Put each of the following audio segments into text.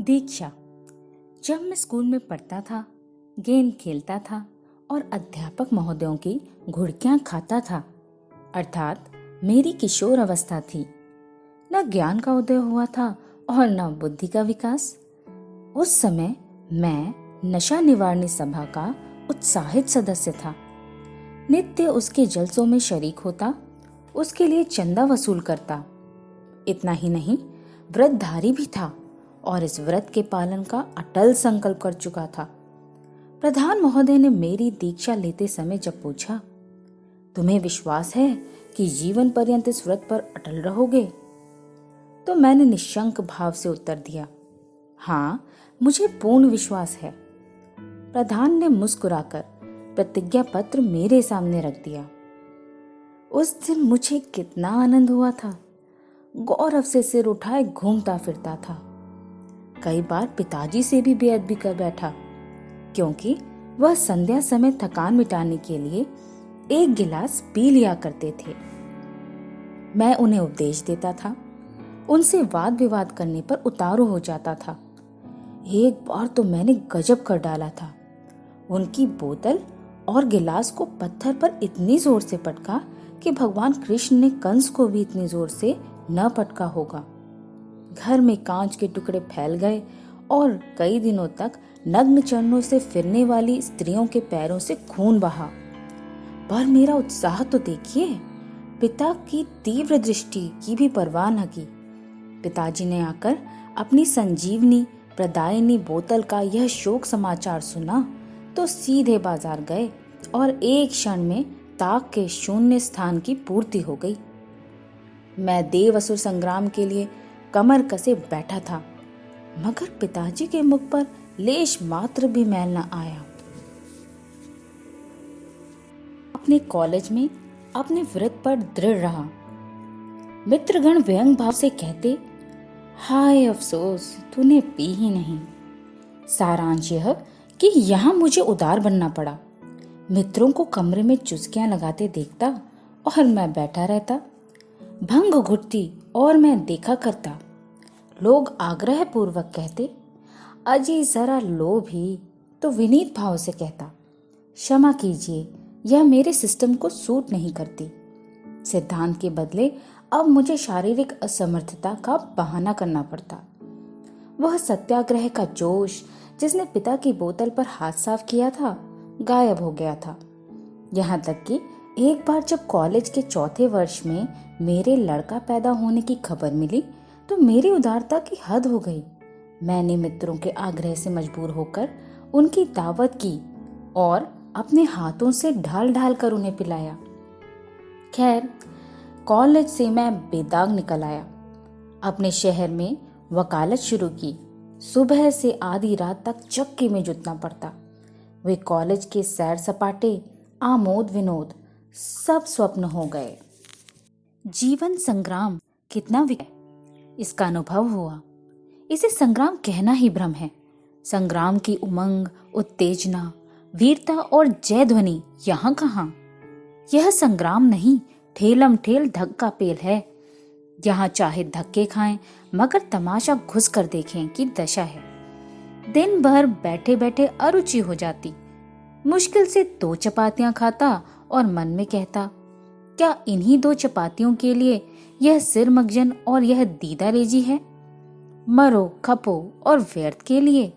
दीक्षा। जब मैं स्कूल में पढ़ता था, गेंद खेलता था और अध्यापक महोदयों की घुड़कियां खाता था, अर्थात मेरी किशोर अवस्था थी। न ज्ञान का उदय हुआ था और न बुद्धि का विकास। उस समय मैं नशा निवारणी सभा का उत्साहित सदस्य था। नित्य उसके जलसों में शरीक होता, उसके लिए चंदा वसूल करता। इतना ही नहीं, व्रतधारी भी था और इस व्रत के पालन का अटल संकल्प कर चुका था। प्रधान महोदय ने मेरी दीक्षा लेते समय जब पूछा, तुम्हें विश्वास है कि जीवन पर्यंत इस व्रत पर अटल रहोगे? तो मैंने निशंक भाव से उत्तर दिया, हाँ, मुझे पूर्ण विश्वास है। प्रधान ने मुस्कुराकर प्रतिज्ञा पत्र मेरे सामने रख दिया। उस दिन मुझे कितना आनंद हुआ था। गौरव से सिर उठाए घूमता फिरता था। कई बार पिताजी से भी बेअदबी कर बैठा, क्योंकि वह संध्या समय थकान मिटाने के लिए एक गिलास पी लिया करते थे। मैं उन्हें उपदेश देता था, उनसे वाद विवाद करने पर उतारू हो जाता था। एक बार तो मैंने गजब कर डाला था। उनकी बोतल और गिलास को पत्थर पर इतनी जोर से पटका कि भगवान कृष्ण ने कंस को भी इतनी जोर से न पटका होगा। घर में कांच के टुकड़े फैल गए और कई दिनों तक नग्न चरणों से फिरने वाली स्त्रियों के पैरों से खून बहा। पर मेरा उत्साह तो देखिए, पिता की तीव्र दृष्टि की भी परवाह न की। पिताजी ने आकर अपनी संजीवनी प्रदायिनी बोतल का यह शोक समाचार सुना तो सीधे बाजार गए और एक क्षण में ताक के शून्य स्थान की पूर्ति हो गई। मैं देव असुर संग्राम के लिए कमर कसे बैठा था, मगर पिताजी के मुख पर लेश मात्र भी मैल न आया। अपने कॉलेज में अपने व्रत पर दृढ़ रहा। मित्रगण व्यंग भाव से कहते, हाय अफसोस, तूने पी ही नहीं। सारांश यह कि यहाँ मुझे उदार बनना पड़ा। मित्रों को कमरे में चुस्कियां लगाते देखता और मैं बैठा रहता। भंग घुटती और मैं देखा करता। लोग आग्रह पूर्वक कहते, अजी जरा लो भी, तो विनीत भाव से कहता, क्षमा कीजिए, यह मेरे सिस्टम को सूट नहीं करती। सिद्धांत के बदले अब मुझे शारीरिक असमर्थता का बहाना करना पड़ता। वह सत्याग्रह का जोश जिसने पिता की बोतल पर हाथ साफ किया था, गायब हो गया था। यहाँ तक कि एक बार जब कॉलेज के चौथे वर्ष में मेरे लड़का पैदा होने की खबर मिली तो मेरी उदारता की हद हो गई। मैंने मित्रों के आग्रह से मजबूर होकर उनकी दावत की और अपने हाथों से ढाल ढाल कर उन्हें पिलाया। खैर, कॉलेज से मैं बेदाग निकल आया। अपने शहर में वकालत शुरू की। सुबह से आधी रात तक चक्की में जुटना पड़ता। वे कॉलेज के सैर सपाटे, आमोद विनोद सब स्वप्न हो गए। जीवन संग्राम कितना इसका अनुभव हुआ। इसे संग्राम कहना ही भ्रम है। संग्राम की उमंग, उत्तेजना, वीरता और जय ध्वनि यहाँ कहाँ। यह संग्राम नहीं, ठेलम ठेल धक्का पेल है। यहाँ चाहे धक्के खाएं, मगर तमाशा घुस कर देखें की दशा है। दिन भर बैठे बैठे अरुचि हो जाती। मुश्किल से 2 चपातियां खाता और मन में कहता, क्या इन्हीं 2 चपातियों के लिए यह सिर मगजन और यह दीदा रेजी है? मरो खपो और व्यर्थ के लिए।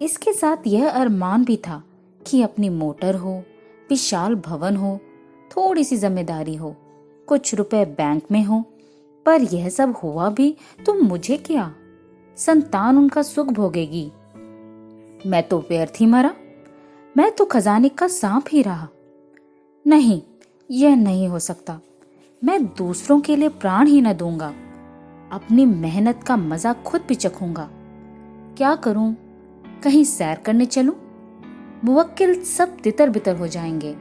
इसके साथ यह अरमान भी था कि अपनी मोटर हो, विशाल भवन हो, थोड़ी सी जिम्मेदारी हो, कुछ रुपए बैंक में हो। पर यह सब हुआ भी तो मुझे क्या? संतान उनका सुख भोगेगी। मैं तो व्यर्थ ही मरा। मैं तो खजाने का सांप ही रहा। नहीं, यह नहीं हो सकता। मैं दूसरों के लिए प्राण ही न दूंगा। अपनी मेहनत का मजा खुद भी चखूंगा। क्या करूं? कहीं सैर करने चलूं? मुवक्किल सब तितर बितर हो जाएंगे।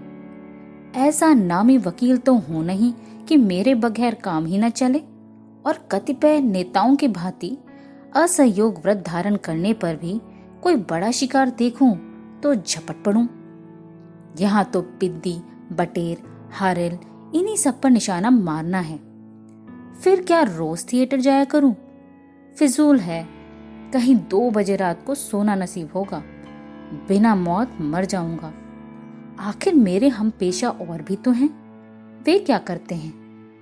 ऐसा नामी वकील तो हूं नहीं कि मेरे बगैर काम ही न चले। और कतिपय नेताओं की भांति असहयोग व्रत धारण करने पर भी कोई बड़ा शिकार देखूं तो झपट पड़ूं। यहाँ तो पिद्दी, बटेर, हारेल, इन्हीं सब पर निशाना मारना है। फिर क्या रोज थिएटर जाया करूं? फिजूल है। कहीं 2 बजे रात को सोना नसीब होगा, बिना मौत मर जाऊंगा। आखिर मेरे हम पेशा और भी तो हैं। वे क्या करते हैं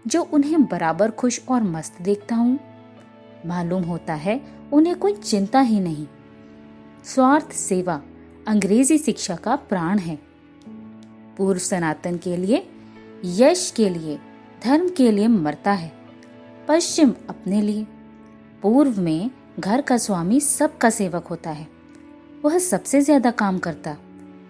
जो उन्हें बराबर खुश और मस्त देखता हूं? मालूम होता है उन्हें कोई चिंता ही नहीं। स्वार्थ सेवा अंग्रेजी शिक्षा का प्राण है। पूर्व सनातन के लिए, यश के लिए, धर्म के लिए मरता है, पश्चिम अपने लिए। पूर्व में घर का स्वामी सबका सेवक होता है, वह सबसे ज्यादा काम करता,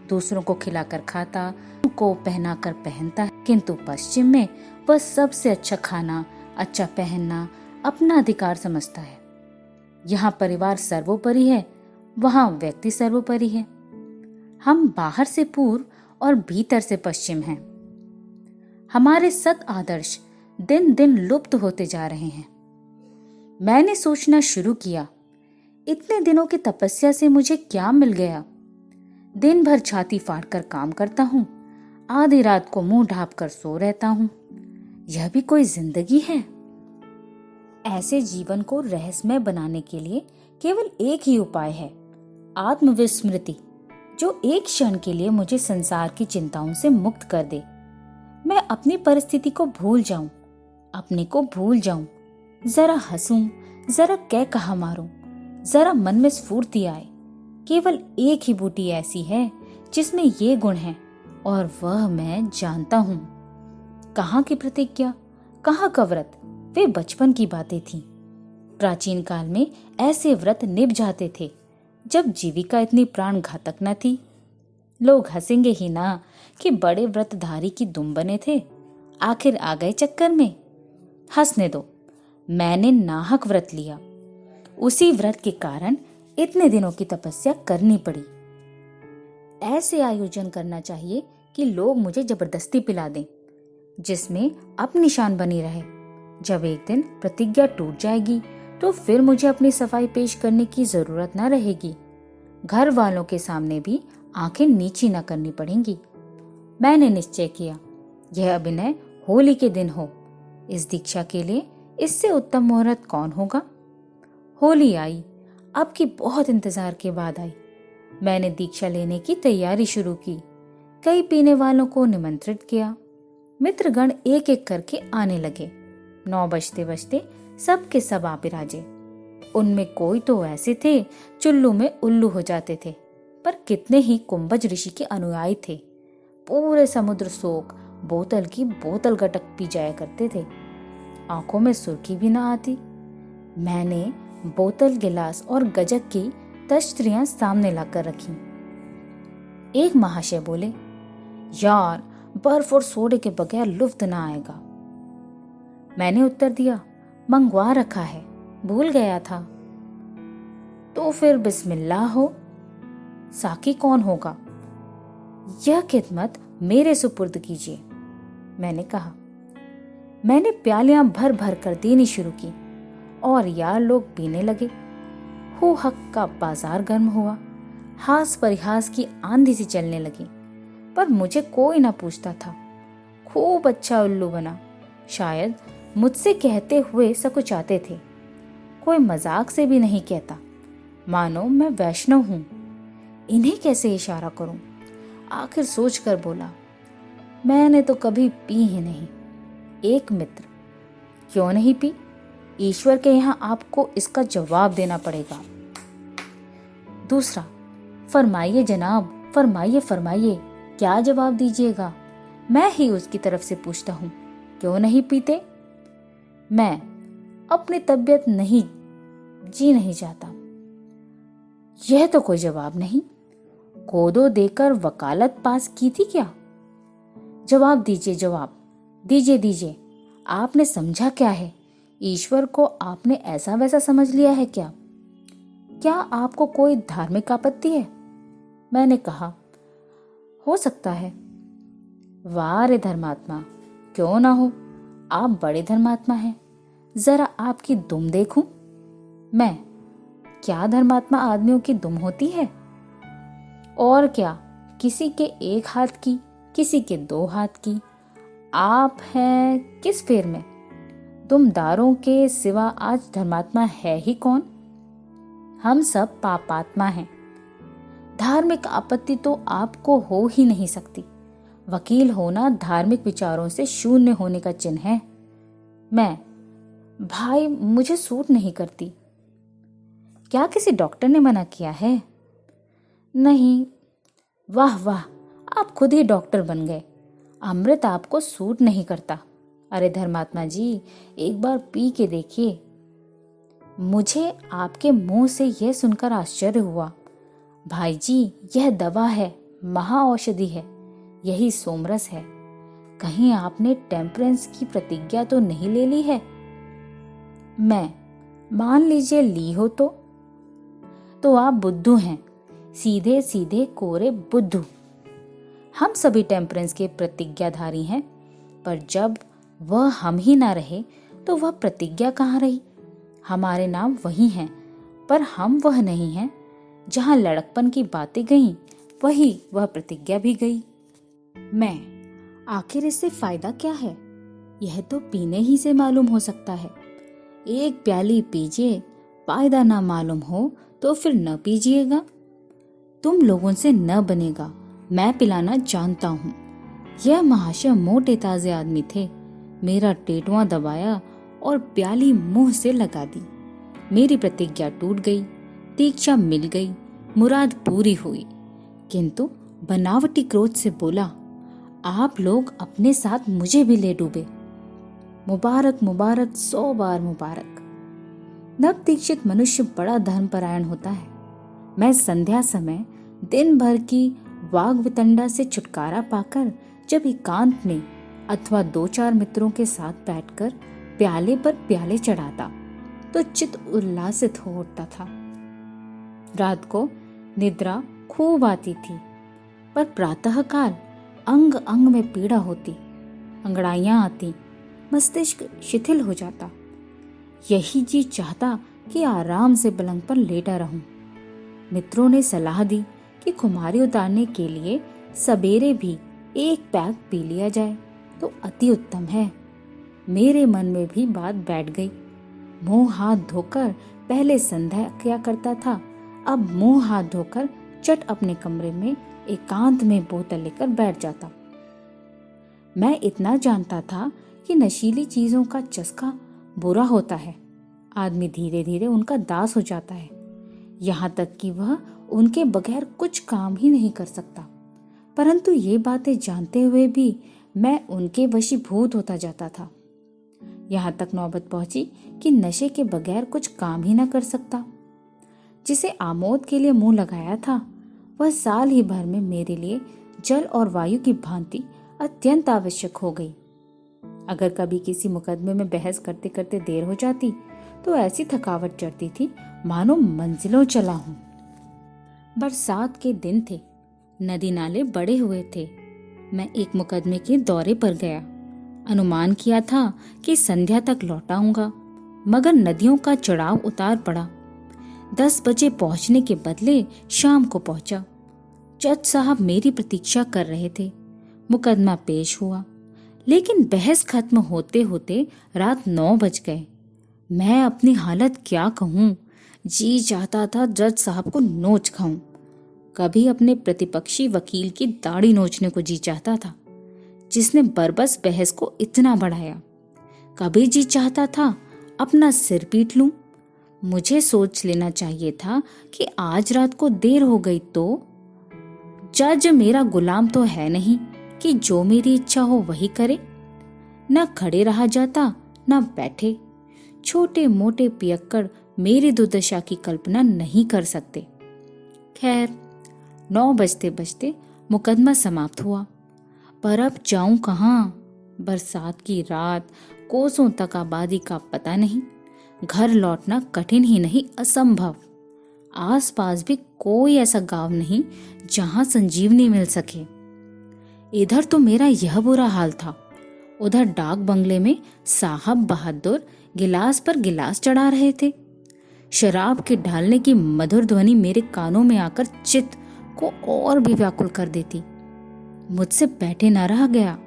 दूसरों को खिलाकर खाता, को पहनाकर पहनता है। किंतु पश्चिम में वह सबसे अच्छा खाना, अच्छा पहनना अपना अधिकार समझता है। यहाँ परिवार सर्वोपरि है, वहाँ व्यक्ति सर्वोपरि है। हम बाहर से पूर्व और भीतर से पश्चिम हैं। हमारे सत आदर्श दिन दिन लुप्त होते जा रहे हैं। मैंने सोचना शुरू किया, इतने दिनों की तपस्या से मुझे क्या मिल गया? दिन भर छाती फाड़कर काम करता हूँ, आधी रात को मुंह ढाँप कर सो रहता हूँ। यह भी कोई जिंदगी है? ऐसे जीवन को रहस्यमय बनाने के लिए केवल एक ही उपाय है, आत्मविस्मृति, जो एक क्षण के लिए मुझे संसार की चिंताओं से मुक्त कर दे। मैं अपनी परिस्थिति को भूल जाऊं, अपने को भूल जाऊं, जरा हंसूं, जरा कह कहा मारूं, जरा मन में स्फूर्ति आए। केवल एक ही बूटी ऐसी है जिसमें ये गुण है, और वह मैं जानता हूं। कहाँ की प्रतिज्ञा, कहाँ का व्रत, वे बचपन की बातें थीं। प्राचीन काल में ऐसे व्रत निभ जाते थे जब जीविका इतनी प्राण घातक न थी। लोग हंसेंगे ही ना कि बड़े व्रतधारी की दुम बने थे, आखिर आ गए चक्कर में। हंसने दो, मैंने नाहक व्रत लिया। उसी व्रत के कारण इतने दिनों की तपस्या करनी पड़ी। ऐसे आयोजन करना चाहिए कि लोग मुझे जबरदस्ती पिला दें, जिसमें अपनी शान बनी रहे। जब एक दिन प्रतिज्ञा टूट जाएगी तो फिर मुझे अपनी सफाई पेश करने की जरूरत न रहेगी। घर वालों के सामने भी आंखें नीची न करनी पड़ेंगी। मैंने निश्चय किया, यह अभिनय होली के दिन हो। इस दीक्षा के लिए इससे उत्तम मुहूर्त कौन होगा? होली आई, अब की बहुत इंतजार के बाद आई। मैंने दीक्षा लेने की तैयारी शुरू की। कई पीने वालों को निमंत्रित किया। मित्रगण एक एक करके आने लगे। 9 बजते बजते सब के सब आ बिराजे। उनमें कोई तो ऐसे थे चुल्लू में उल्लू हो जाते थे, पर कितने ही कुंभज ऋषि के अनुयायी थे। पूरे समुद्र सोख बोतल की बोतल गटक पी जाया करते थे। आंखों में सुर्खी भी ना आती। मैंने बोतल, गिलास और गजक की तश्तरियां सामने लाकर रखी। एक महाशय बोले, यार बर्फ और सोडे के बगैर लुफ्त ना आएगा। मैंने उत्तर दिया, मंगवा रखा है, भूल गया था। तो फिर बिस्मिल्लाह हो। साकी कौन होगा? यह खिदमत मेरे सुपुर्द कीजिए, मैंने कहा। मैंने प्यालियां भर भर कर देनी शुरू की और यार लोग पीने लगे। हो हक का बाजार गर्म हुआ। हास परिहास की आंधी सी चलने लगी, पर मुझे कोई ना पूछता था। खूब अच्छा उल्लू बना। शायद मुझसे कहते हुए सकुचाते थे। कोई मजाक से भी नहीं कहता, मानो मैं वैष्णव हूं। इन्हें कैसे इशारा करूं? आखिर सोच कर बोला, मैंने तो कभी पी ही नहीं। एक मित्र, क्यों नहीं पी? ईश्वर के यहाँ आपको इसका जवाब देना पड़ेगा। दूसरा, फरमाइए जनाब, फरमाइए फरमाइए, क्या जवाब दीजिएगा? मैं ही उसकी तरफ से पूछता हूँ, क्यों नहीं पीते? मैं, अपनी तबीयत नहीं जी नहीं चाहता। यह तो कोई जवाब नहीं। कोदो देकर वकालत पास की थी क्या? जवाब दीजिए, जवाब दीजिए दीजिए। आपने समझा क्या है? ईश्वर को आपने ऐसा वैसा समझ लिया है क्या? क्या आपको कोई धार्मिक आपत्ति है? मैंने कहा, हो सकता है। वाह रे धर्मात्मा, क्यों ना हो, आप बड़े धर्मात्मा हैं। जरा आपकी दुम देखूं। मैं, क्या धर्मात्मा आदमियों की दुम होती है? और क्या, किसी के एक हाथ की, किसी के 2 हाथ की। आप हैं किस फेर में? दुमदारों के सिवा आज धर्मात्मा है ही कौन? हम सब पापात्मा हैं। धार्मिक आपत्ति तो आपको हो ही नहीं सकती। वकील होना धार्मिक विचारों से शून्य होने का चिन्ह है। मैं, भाई मुझे सूट नहीं करती। क्या किसी डॉक्टर ने मना किया है? नहीं। वाह वाह, आप खुद ही डॉक्टर बन गए। अमृत आपको सूट नहीं करता। अरे धर्मात्मा जी, एक बार पी के देखिए। मुझे आपके मुंह से यह सुनकर आश्चर्य हुआ। भाई जी, यह दवा है, महाऔषधि है, यही सोमरस है। कहीं आपने टेम्परेंस की प्रतिज्ञा तो नहीं ले ली है? मैं, मान लीजिए ली हो तो आप बुद्धू हैं, सीधे सीधे कोरे बुद्धू। हम सभी टेम्परेंस के प्रतिज्ञाधारी हैं, पर जब वह हम ही ना रहे तो वह प्रतिज्ञा कहाँ रही? हमारे नाम वही हैं, पर हम वह नहीं हैं। जहाँ लड़कपन की बातें गईं, वही वह प्रतिज्ञा भी गई। मैं, आखिर इससे फायदा क्या है? यह तो पीने ही से मालूम हो सकता है। एक प्याली पीजिए, फायदा ना मालूम हो तो फिर न पीजिएगा। तुम लोगों से न बनेगा, मैं पिलाना जानता हूँ। यह महाशय मोटे ताजे आदमी थे। मेरा टेटुआ दबाया और प्याली मुंह से लगा दी। मेरी प्रतिज्ञा टूट गई, दीक्षा मिल गई, मुराद पूरी हुई। किंतु बनावटी क्रोध से बोला, आप लोग अपने साथ मुझे भी ले डूबे। मुबारक मुबारक, 100 बार मुबारक। नव दीक्षित मनुष्य बड़ा धर्मपरायण होता है। मैं संध्या समय दिन भर की वाग वितंडा से छुटकारा पाकर जब एकांत में अथवा 2-4 मित्रों के साथ बैठकर प्याले पर प्याले चढ़ाता तो चित्त उल्लासित हो उठता था। रात को निद्रा खूब आती थी, पर प्रातःकाल अंग अंग में पीड़ा होती, अंगड़ाइयां आती, मस्तिष्क शिथिल हो जाता। यही जी चाहता कि आराम से पलंग पर लेटा रहूं। मित्रों ने सलाह दी कि खुमारी उतारने के लिए सवेरे भी एक पैक पी लिया जाए तो अति उत्तम है। मेरे मन में भी बात बैठ गई। मुंह हाथ धोकर पहले संध्या किया करता था, अब मुंह हाथ धोकर चट अपने कमरे में एकांत में बोतल लेकर बैठ जाता। मैं इतना जानता था कि नशीली चीजों का चस्का बुरा होता है। आदमी धीरे धीरे उनका दास हो जाता है, यहाँ तक कि वह उनके बगैर कुछ काम ही नहीं कर सकता। परंतु ये बातें जानते हुए भी मैं उनके वशीभूत होता जाता था। यहाँ तक नौबत पहुंची कि नशे के बगैर कुछ काम ही ना कर सकता। जिसे आमोद के लिए मुंह लगाया था, वह साल ही भर में मेरे लिए जल और वायु की भांति अत्यंत आवश्यक हो गई। अगर कभी किसी मुकदमे में बहस करते करते देर हो जाती तो ऐसी थकावट चढ़ती थी मानो मंजिलों चला हूं। बरसात के दिन थे, नदी नाले बड़े हुए थे। मैं एक मुकदमे के दौरे पर गया। अनुमान किया था कि संध्या तक लौटाऊंगा, मगर नदियों का चढ़ाव उतार पड़ा। 10 बजे पहुंचने के बदले शाम को पहुंचा। जज साहब मेरी प्रतीक्षा कर रहे थे। मुकदमा पेश हुआ, लेकिन बहस खत्म होते होते रात 9 बज गए। मैं अपनी हालत क्या कहूँ, जी चाहता था जज साहब को नोच खाऊं। कभी अपने प्रतिपक्षी वकील की दाढ़ी नोचने को जी चाहता था, जिसने बरबस बहस को इतना बढ़ाया। कभी जी चाहता था अपना सिर पीट लूं। मुझे सोच लेना चाहिए था कि आज रात को देर हो गई तो जज मेरा गुलाम तो है नहीं कि जो मेरी इच्छा हो वही करे। न खड़े रहा जाता न बैठे। छोटे मोटे पियक्कड़ मेरी दुर्दशा की कल्पना नहीं कर सकते। खैर, 9 बजते बजते मुकदमा समाप्त हुआ। पर अब जाऊं कहाँ? बरसात की रात, कोसों तक आबादी का पता नहीं। घर लौटना कठिन ही नहीं असंभव। आसपास भी कोई ऐसा गांव नहीं जहां संजीवनी मिल सके। इधर तो मेरा यह बुरा हाल था, उधर डाक बंगले में साहब बहादुर गिलास पर गिलास चढ़ा रहे थे। शराब के ढालने की मधुर ध्वनि मेरे कानों में आकर चित्त को और भी व्याकुल कर देती। मुझसे बैठे न रहा गया।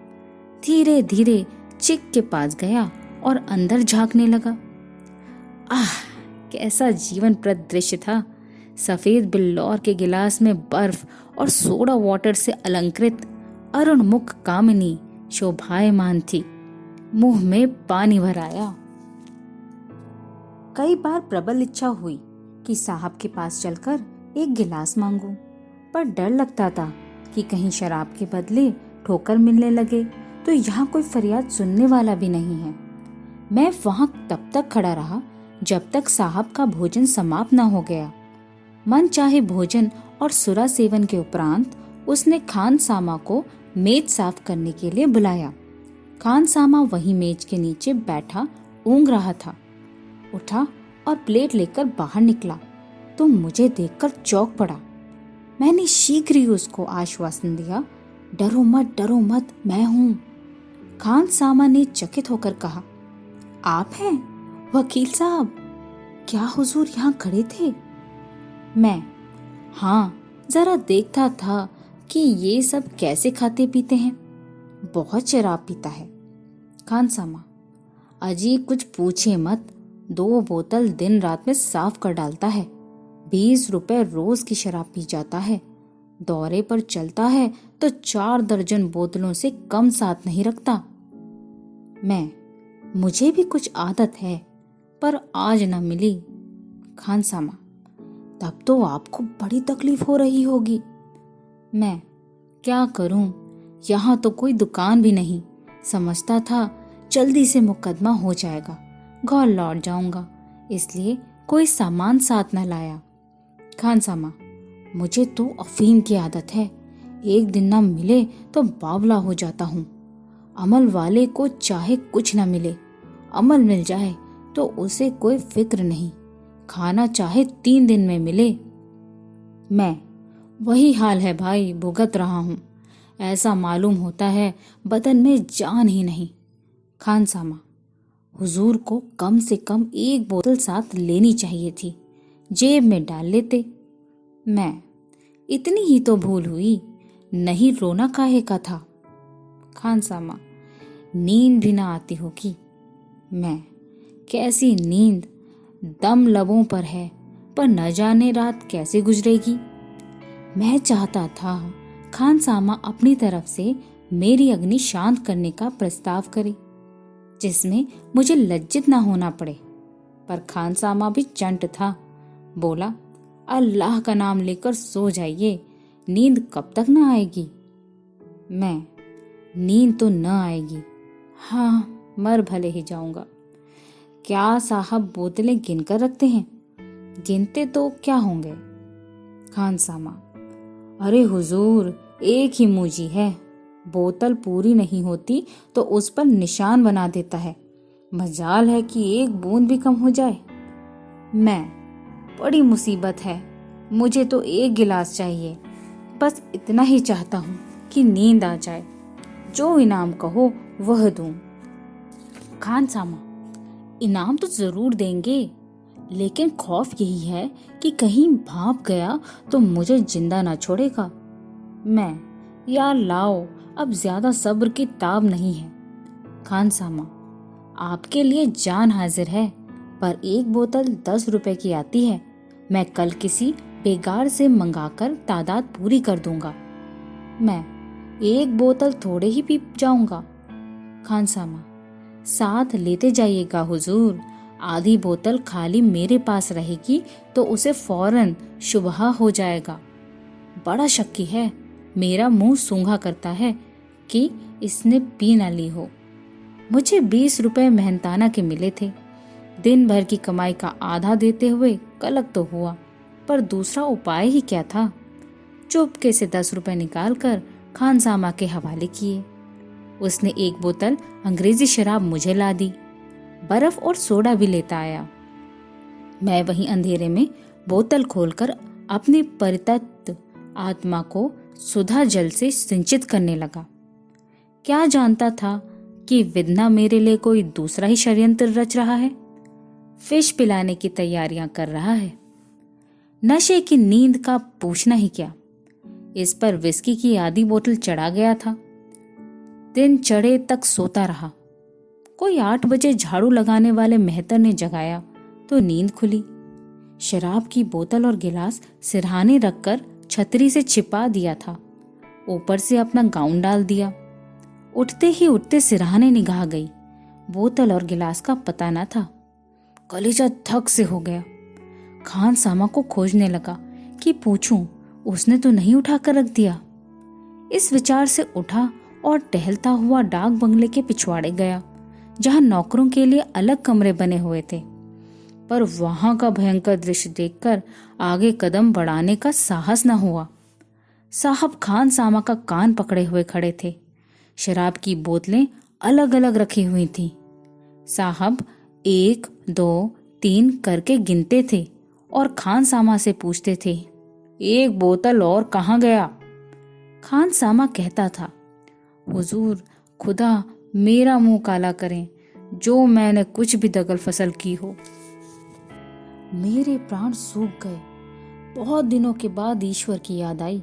धीरे धीरे चिक के पास गया और अंदर झांकने लगा। आह, कैसा जीवनप्रद दृश्य था। सफेद बिल्लौर के गिलास में बर्फ और सोडा वाटर से अलंकृत अरुण मुख कामिनी शोभायमान थी। मुंह में पानी भर आया। कई बार प्रबल इच्छा हुई कि साहब के पास चलकर एक गिलास मांगूं, पर डर लगता था कि कहीं शराब के बदले ठोकर मिलने लगे तो यहाँ कोई फरियाद सुनने वाला भी नहीं है। मैं वहां तब तक खड़ा रहा जब तक साहब का भोजन समाप्त न हो गया। मन चाहे भोजन और सुरा सेवन के उपरांत उसने खान सामा को मेज साफ करने के लिए बुलाया। खान सामा वही मेज के नीचे बैठा ऊँघ रहा था। उठा और प्लेट लेकर बाहर निकला तो मुझे देखकर चौंक पड़ा। मैंने शीघ्र ही उसको आश्वासन दिया, डरो मत, मैं हूँ। खान सामा ने चकित होकर कहा, आप हैं वकील साहब? क्या हुजूर यहाँ खड़े थे? मैं, हाँ, जरा देखता था कि ये सब कैसे खाते पीते हैं। बहुत शराब पीता है। खान सामा, अजी कुछ पूछे मत, 2 बोतल दिन रात में साफ कर डालता है। 20 रुपए रोज की शराब पी जाता है। दौरे पर चलता है तो 4 दर्जन बोतलों से कम साथ नहीं रखता। मैं, मुझे भी कुछ आदत है पर आज न मिली। खान सामा, तब तो आपको बड़ी तकलीफ हो रही होगी। मैं, क्या करूं, यहाँ तो कोई दुकान भी नहीं। समझता था जल्दी से मुकदमा हो जाएगा, घर लौट जाऊंगा, इसलिए कोई सामान साथ न लाया। खान सामा, मुझे तो अफीम की आदत है। एक दिन ना मिले तो बावला हो जाता हूँ। अमल वाले को चाहे कुछ ना मिले, अमल मिल जाए तो उसे कोई फिक्र नहीं। खाना चाहे 3 दिन में मिले। मैं, वही हाल है भाई, भुगत रहा हूँ। ऐसा मालूम होता है बदन में जान ही नहीं। खान सामा, हुजूर को कम से कम 1 बोतल साथ लेनी चाहिए थी, जेब में डाल लेते। मैं, इतनी ही तो भूल हुई, नहीं रोना काहे का था। खान सामा, नींद भी ना आती होगी। मैं, कैसी नींद, दम लबों पर है पर न जाने रात कैसे गुजरेगी। मैं चाहता था खान सामा अपनी तरफ से मेरी अग्नि शांत करने का प्रस्ताव करे, जिसमें मुझे लज्जित न होना पड़े, पर खान सामा भी चंट था। बोला, अल्लाह का नाम लेकर सो जाइए, नींद कब तक न आएगी। मैं, नींद तो न आएगी, हाँ, मर भले ही जाऊंगा। क्या साहब बोतलें गिनकर रखते हैं? गिनते तो क्या होंगे। खान सामा, अरे हुजूर, एक ही मूजी है, बोतल पूरी नहीं होती तो उस पर निशान बना देता है। मजाल है कि 1 बूंद भी कम हो जाए। मैं, बड़ी मुसीबत है, मुझे तो 1 गिलास चाहिए, बस इतना ही चाहता हूँ कि नींद आ जाए। जो इनाम कहो वह दूं। खान सामा, इनाम तो जरूर देंगे, लेकिन खौफ यही है कि कहीं भाप गया तो मुझे जिंदा ना छोड़ेगा। मैं, यार लाओ, अब ज्यादा सब्र की ताब नहीं है। खान सामा, आपके लिए जान हाजिर है, पर 1 बोतल 10 रुपए की आती है। मैं कल किसी बेगार से मंगाकर तादाद पूरी कर दूंगा। मैं, 1 बोतल थोड़े ही पी जाऊंगा। खान सामा, साथ लेते जाइएगा हुजूर, आधी बोतल खाली मेरे पास रहेगी तो उसे फौरन शुबहा हो जाएगा। बड़ा शक्की है, मेरा मुंह सूंघा करता है कि इसने पी ना ली हो। मुझे 20 रुपए मेहनताना के मिले थे। दिन भर की कमाई का आधा देते हुए कलक तो हुआ, पर दूसरा उपाय ही क्या था। चुपके से 10 रुपए निकालकर खान सामा के हवाले किए। उसने 1 बोतल अंग्रेजी शराब मुझे ला दी, बर्फ और सोडा भी लेता आया। मैं वहीं अंधेरे में बोतल खोलकर अपनी परित्यक्त आत्मा को सुधा जल से सिंचित करने लगा। क्या जानता था कि विधना मेरे लिए कोई दूसरा ही षड्यंत्र रच रहा है, फिश पिलाने की तैयारियां कर रहा है। नशे की नींद का पूछना ही क्या, इस पर विस्की की आधी बोतल चढ़ा गया था। दिन चढ़े तक सोता रहा। कोई 8 बजे झाड़ू लगाने वाले मेहतर ने जगाया तो नींद खुली। शराब की बोतल और गिलास सिरहाने रखकर छतरी से छिपा दिया था। ऊपर से अपना गाउन डाल दिया। उठते ही उठते सिरहाने निगाह गई। बोतल और गिलास का पता न था। कलेजा धक से हो गया। खान सामा को खोजने लगा कि पूछूं उसने तो नहीं उठा कर रख दिया। इस विचार से उठा और टहलता हुआ डाक बंगले के पिछवाड़े गया, जहां नौकरों के लिए अलग कमरे बने हुए थे। पर वहां का भयंकर दृश्य देखकर आगे कदम बढ़ाने का साहस न हुआ। साहब खान सामा का कान पकड़े हुए खड़े थे। शराब की बोतलें अलग अलग रखी हुई थीं। साहब 1, 2, 3 करके गिनते थे और खान सामा से पूछते थे, एक बोतल और कहाँ गया? खान सामा कहता था, हुजूर, खुदा मेरा मुंह काला करें जो मैंने कुछ भी दगल फसल की हो। मेरे प्राण सूख गए। बहुत दिनों के बाद ईश्वर की याद आई।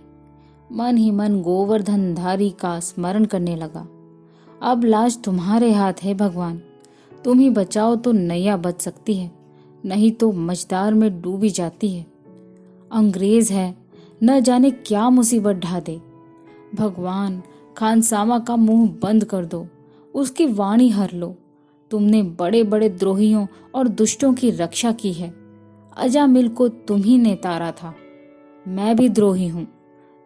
मन ही मन गोवर्धन धारी का स्मरण करने लगा। अब लाज तुम्हारे हाथ है भगवान। तुम ही बचाओ तो नैया बच सकती है, नहीं तो मझधार में डूबी जाती है। अंग्रेज है, न जाने क्या मुसीबत ढा दे। भगवान, खानसामा का मुंह बंद कर दो, उसकी वाणी हर लो। तुमने बड़े बड़े द्रोहियों और दुष्टों की रक्षा की है। अजामिल को तुम ही ने तारा था। मैं भी द्रोही हूँ,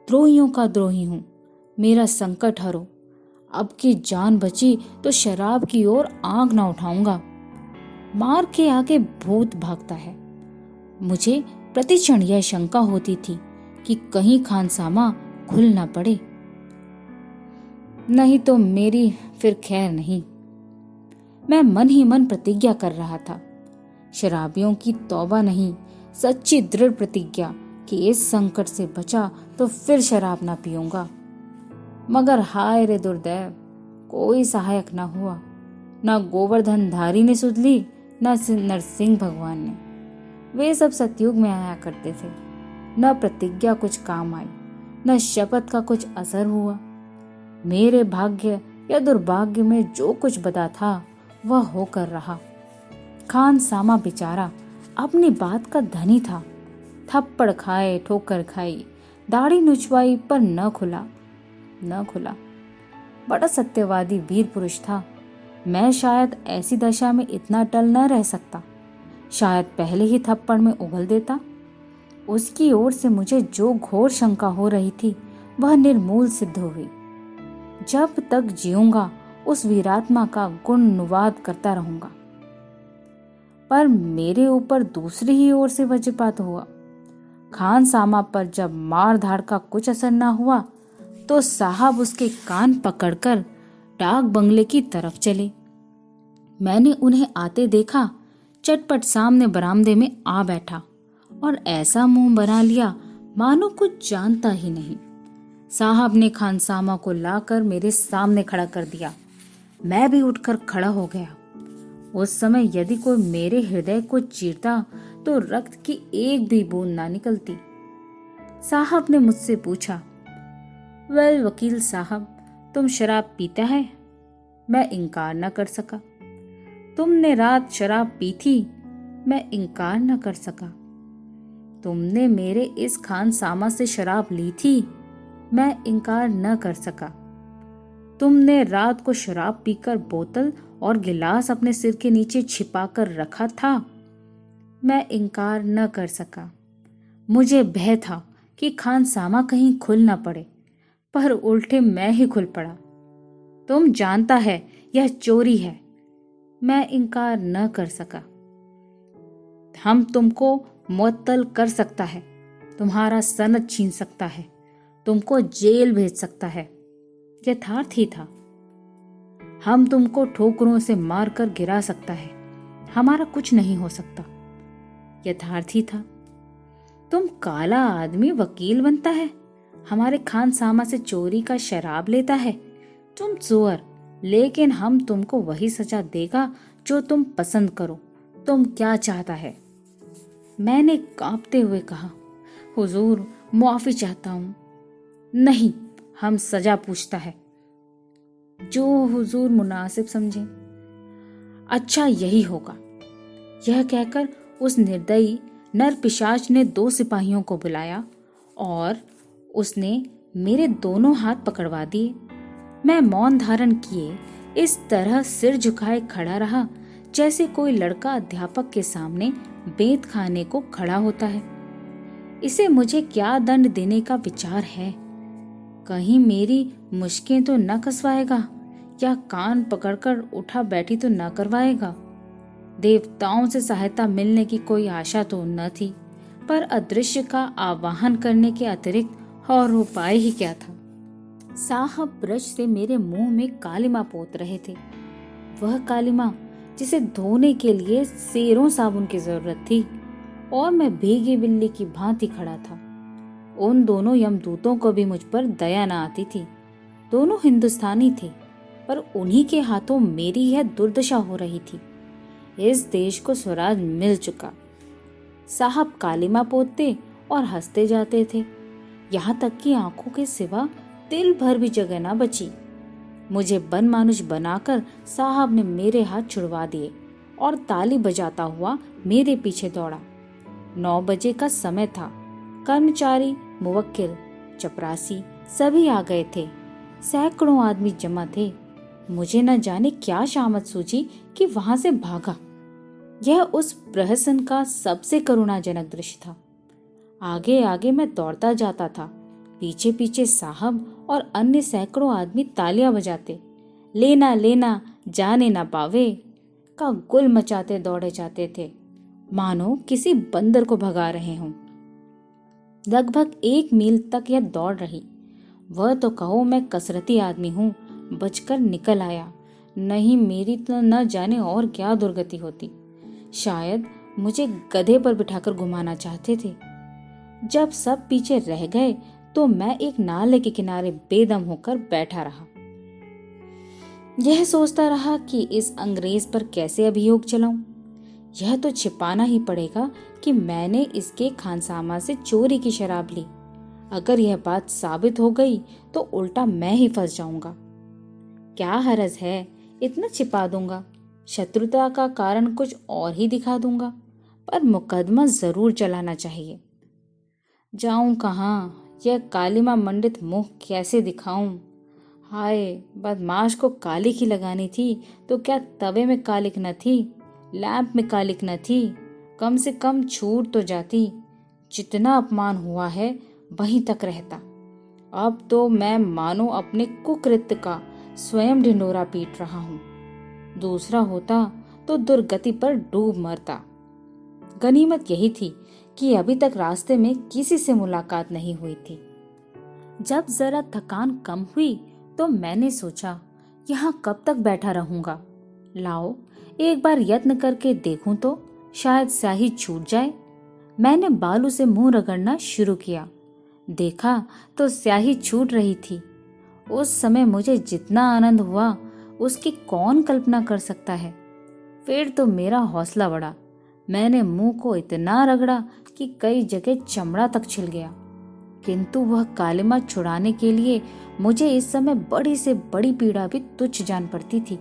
द्रोहियों का द्रोही हूँ। मेरा संकट हरो। अब की जान बची तो शराब की ओर आंख ना उठाऊंगा। मार के आगे भूत भागता है। मुझे प्रतिक्षण यह शंका होती थी कि कहीं खानसामा खुल ना पड़े। नहीं तो मेरी फिर खैर नहीं। मैं मन ही मन प्रतिज्ञा कर रहा था। शराबियों की तौबा नहीं, सच्ची दृढ़ प्रतिज्ञा कि इस संकट से बचा तो फिर शराब ना पीऊंगा। मगर हाय रे दुर्दैव, कोई सहायक ना हुआ। ना गोवर्धन धारी ने सुध ली, ना नरसिंह भगवान ने। वे सब सतयुग में आया करते थे। न प्रतिज्ञा कुछ काम आई, न शपथ का कुछ असर हुआ। मेरे भाग्य या दुर्भाग्य में जो कुछ बदा था वह होकर रहा। खान सामा बेचारा अपनी बात का धनी था। थप्पड़ खाए, ठोकर खाई, दाढ़ी नुचवाई, पर न खुला। बड़ा सत्यवादी वीर पुरुष था। मैं शायद ऐसी दशा में इतना टल न रह सकता। शायद पहले ही थप्पड़ में उगल देता। उसकी ओर से मुझे जो घोर शंका हो रही थी वह निर्मूल सिद्ध हुई। जब तक जीऊंगा उस वीरात्मा का गुणनुवाद करता रहूंगा। पर मेरे ऊपर दूसरी ही ओर से वज्रपात हुआ। खान सामा पर जब मार धाड़ का कुछ असर न हुआ तो साहब उसके कान पकड़कर डाक बंगले की तरफ चले। मैंने उन्हें आते देखा। चटपट सामने बरामदे में आ बैठा और ऐसा मुंह बना लिया मानो कुछ जानता ही नहीं। साहब ने खानसामा को लाकर मेरे सामने खड़ा कर दिया। मैं भी उठकर खड़ा हो गया। उस समय यदि कोई मेरे हृदय को चीरता तो रक्त की एक भी बूंद ना निकलती। साहब ने मुझसे पूछा, वेल वकील साहब, तुम शराब पीता है? मैं इनकार न कर सका। तुमने रात शराब पी थी? मैं इनकार न कर सका। तुमने मेरे इस खानसामा से शराब ली थी? मैं इनकार न कर सका। तुमने रात को शराब पीकर बोतल और गिलास अपने सिर के नीचे छिपा कर रखा था? मैं इनकार न कर सका। मुझे भय था कि खानसामा कहीं खुल न पड़े, पर उल्टे मैं ही खुल पड़ा। तुम जानता है यह चोरी है। मैं इनकार न कर सका। हम तुमको मुअत्तल कर सकता है, तुम्हारा सनद छीन सकता है, तुमको जेल भेज सकता है। यथार्थ ही था। हम तुमको ठोकरों से मारकर गिरा सकता है, हमारा कुछ नहीं हो सकता। यथार्थ ही था। तुम काला आदमी वकील बनता है, हमारे खानसामा से चोरी का शराब लेता है। तुम सुअर, लेकिन हम तुमको वही सजा देगा जो तुम पसंद करो। तुम क्या चाहता है? मैंने कांपते हुए कहा, हुजूर, मुआफी चाहता हूं। नहीं, हम सजा पूछता है, जो हुजूर मुनासिब समझे। अच्छा, यही होगा। यह कहकर उस निर्दयी नर पिशाच ने 2 सिपाहियों को बुलाया और उसने मेरे दोनों हाथ पकड़वा दिए। मैं मौन धारण किए इस तरह सिर झुकाए खड़ा रहा जैसे कोई लड़का अध्यापक के सामने बेंत खाने को खड़ा होता है। इसे मुझे क्या दंड देने का विचार है? कहीं मेरी मुश्कें तो न कसवाएगा या कान पकड़कर उठा बैठी तो न करवाएगा। देवताओं से सहायता मिलने की कोई आशा तो न थी, पर अदृश्य का आवाहन करने के अतिरिक्त और उपाय ही क्या था? साहब ब्रश से मेरे मुंह में कालिमा पोत रहे थे, वह कालिमा जिसे धोने के लिए सेरों साबुन की जरूरत थी, और मैं भीगी बिल्ली की भांति खड़ा था। उन दोनों यमदूतों को भी मुझ पर दया न आती थी। दोनों हिंदुस्तानी थे, पर उन्हीं के हाथों मेरी यह दुर्दशा हो रही थी। इस देश को स्वराज मिल चुका। साहब कालिमा पोतते और हंसते जाते थे, यहाँ तक कि आंखों के सिवा तिल भर भी जगह न बची। मुझे बन मानुष बनाकर साहब ने मेरे हाथ छुड़वा दिए और ताली बजाता हुआ मेरे पीछे दौड़ा। 9 बजे का समय था। कर्मचारी, मुवक्किल, चपरासी सभी आ गए थे। सैकड़ों आदमी जमा थे। मुझे न जाने क्या शामत सूझी कि वहां से भागा। यह उस प्रहसन का सबसे करुणाजनक दृश्य था। आगे आगे मैं दौड़ता जाता था, पीछे पीछे साहब और अन्य सैकड़ों आदमी तालियां बजाते, लेना लेना जाने ना पावे का गुल मचाते दौड़े जाते थे, मानो किसी बंदर को भगा रहे हों। लगभग 1 मील तक यह दौड़ रही। वह तो कहो मैं कसरती आदमी हूँ, बचकर निकल आया, नहीं मेरी तो न जाने और क्या दुर्गति होती। शायद मुझे गधे पर बिठाकर घुमाना चाहते थे। जब सब पीछे रह गए तो मैं एक नाले के किनारे बेदम होकर बैठा रहा। यह सोचता रहा कि इस अंग्रेज पर कैसे अभियोग चलाऊं। यह तो छिपाना ही पड़ेगा कि मैंने इसके खानसामा से चोरी की शराब ली। अगर यह बात साबित हो गई तो उल्टा मैं ही फंस जाऊंगा। क्या हरज है, इतना छिपा दूंगा, शत्रुता का कारण कुछ और ही दिखा दूंगा, पर मुकदमा जरूर चलाना चाहिए। जाऊं कहाँ, यह कालिमा मंडित मुंह कैसे दिखाऊं? हाय, बदमाश को कालिक ही लगानी थी तो क्या तवे में कालिक न थी, लैंप में कालिक न थी? कम से कम छूट तो जाती। जितना अपमान हुआ है वहीं तक रहता। अब तो मैं मानो अपने कुकृत्य का स्वयं ढिंढोरा पीट रहा हूँ। दूसरा होता तो दुर्गति पर डूब मरता। गनीमत यही थी कि अभी तक रास्ते में किसी से मुलाकात नहीं हुई थी। जब जरा थकान कम हुई तो मैंने सोचा, यहाँ कब तक बैठा रहूंगा? लाओ एक बार यत्न करके देखूं तो शायद स्याही छूट जाए। मैंने बालू से मुंह रगड़ना शुरू किया। देखा तो स्याही छूट रही थी। उस समय मुझे जितना आनंद हुआ उसकी कौन कल्पना कर सकता है। फिर तो मेरा हौसला बढ़ा। मैंने मुंह को इतना रगड़ा कि कई जगह चमड़ा तक छिल गया। किंतु वह कालिमा छुड़ाने के लिए मुझे इस समय बड़ी से बड़ी पीड़ा भी तुच्छ जान पड़ती थी।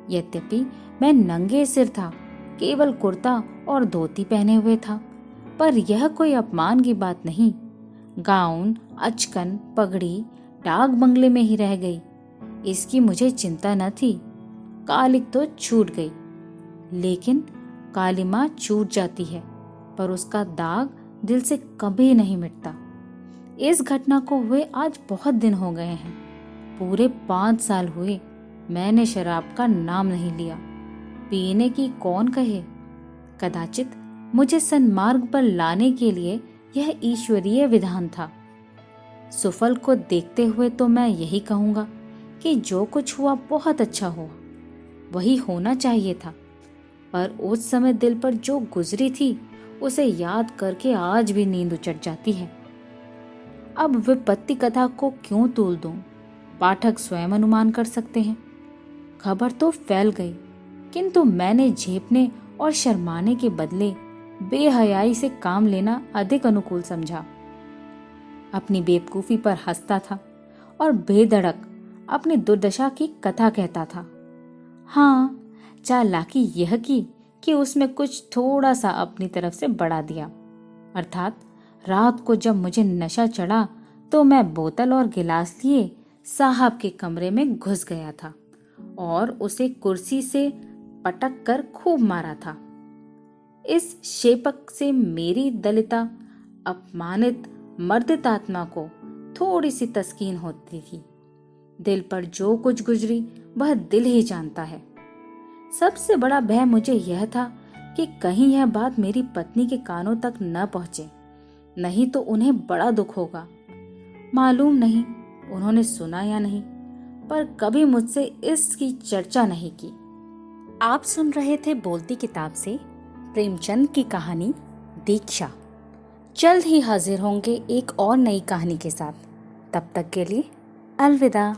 यद्यपि मैं नंगे सिर था, केवल कुर्ता और धोती पहने हुए था, पर यह कोई अपमान की बात नहीं। गाउन, अचकन, पगड़ी डाक बंगले में ही रह गई, इसकी मुझे चिंता न थी। कालिक तो छूट गई, लेकिन कालिमा छूट जाती है पर उसका दाग दिल से कभी नहीं मिटता। इस घटना को हुए आज बहुत दिन हो गए हैं। पूरे 5 साल हुए मैंने शराब का नाम नहीं लिया। पीने की कौन कहे। कदाचित मुझे सन्मार्ग पर लाने के लिए यह ईश्वरीय विधान था। सुफल को देखते हुए तो मैं यही कहूंगा कि जो कुछ हुआ बहुत अच्छा हुआ, वही होना चाहिए था। पर उस समय दिल पर जो गुजरी थी उसे याद करके आज भी नींद उचट जाती है। अब विपत्ति कथा को क्यों तूल दूं? पाठक स्वयं अनुमान कर सकते हैं। खबर तो फैल गई, किंतु मैंने झेपने और शर्माने के बदले बेहयाई से काम लेना अधिक अनुकूल समझा। अपनी बेवकूफी पर हंसता था और बेधड़क अपनी दुर्दशा की कथा कहता था। हाँ, चालाकी यह की कि उसमें कुछ थोड़ा सा अपनी तरफ से बढ़ा दिया। अर्थात रात को जब मुझे नशा चढ़ा तो मैं बोतल और गिलास लिए साहब के कमरे में घुस गया था और उसे कुर्सी से पटक कर खूब मारा था। इस शेपक से मेरी दलिता अपमानित मर्दित आत्मा को थोड़ी सी तस्कीन होती थी। दिल पर जो कुछ गुजरी वह दिल ही जानता है। सबसे बड़ा भय मुझे यह था कि कहीं यह बात मेरी पत्नी के कानों तक न पहुंचे, नहीं तो उन्हें बड़ा दुख होगा। मालूम नहीं उन्होंने सुना या नहीं, पर कभी मुझसे इसकी चर्चा नहीं की। आप सुन रहे थे बोलती किताब से प्रेमचंद की कहानी दीक्षा। जल्द ही हाजिर होंगे एक और नई कहानी के साथ। तब तक के लिए अलविदा।